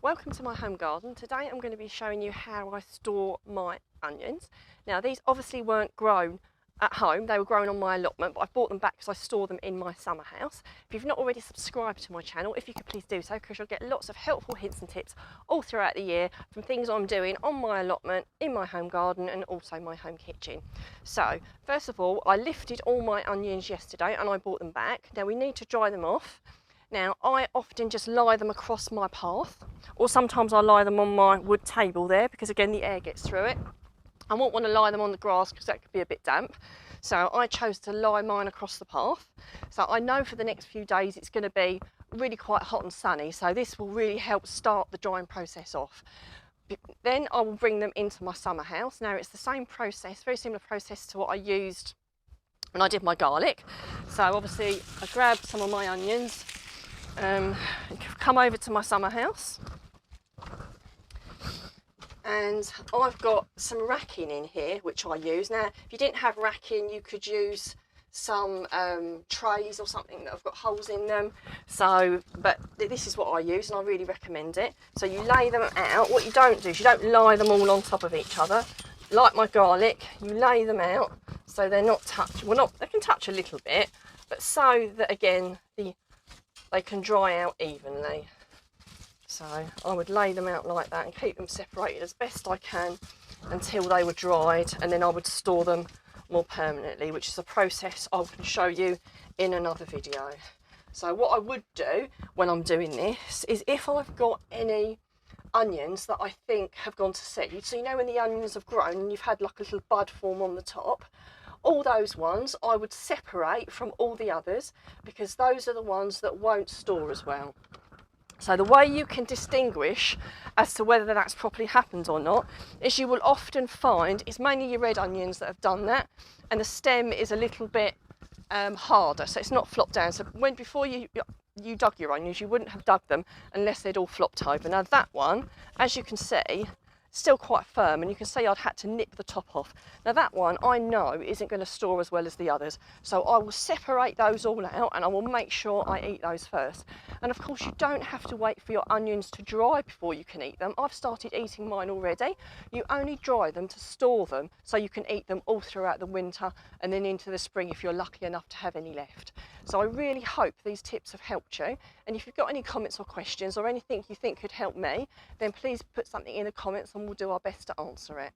Welcome to my home garden. Today I'm going to be showing you how I store my onions. Now these obviously weren't grown at home, they were grown on my allotment, but I bought them back because I store them in my summer house. If you've not already subscribed to my channel, if you could please do so, because you'll get lots of helpful hints and tips all throughout the year from things I'm doing on my allotment, in my home garden and also my home kitchen. So first of all, I lifted all my onions yesterday and I bought them back. Now we need to dry them off. Now I often just lie them across my path, or sometimes I lie them on my wood table there because again the air gets through it. I won't want to lie them on the grass because that could be a bit damp. So I chose to lie mine across the path. So I know for the next few days it's going to be really quite hot and sunny, so this will really help start the drying process off. Then I will bring them into my summer house. Now it's the same process, very similar process to what I used when I did my garlic. So obviously I grabbed some of my onions, come over to my summer house, and I've got some racking in here which I use. Now if you didn't have racking you could use some trays or something that have got holes in them, but this is what I use and I really recommend it. So you lay them out. What you don't do is you don't lie them all on top of each other like my garlic. You lay them out so they're not touch, well not, they can touch a little bit, but so that again they can dry out evenly. So I would lay them out like that and keep them separated as best I can until they were dried, and then I would store them more permanently, which is a process I can show you in another video. So what I would do when I'm doing this is if I've got any onions that I think have gone to seed, so you know when the onions have grown and you've had like a little bud form on the top, all those ones I would separate from all the others because those are the ones that won't store as well. So the way you can distinguish as to whether that's properly happened or not is you will often find it's mainly your red onions that have done that, and the stem is a little bit harder, so it's not flopped down. So before you dug your onions, you wouldn't have dug them unless they'd all flopped over. Now that one, as you can see, still quite firm, and you can see I'd had to nip the top off. Now that one I know isn't going to store as well as the others, so I will separate those all out and I will make sure I eat those first. And of course you don't have to wait for your onions to dry before you can eat them. I've started eating mine already. You only dry them to store them so you can eat them all throughout the winter and then into the spring if you're lucky enough to have any left. So I really hope these tips have helped you, and if you've got any comments or questions or anything you think could help me, then please put something in the comments and we'll do our best to answer it.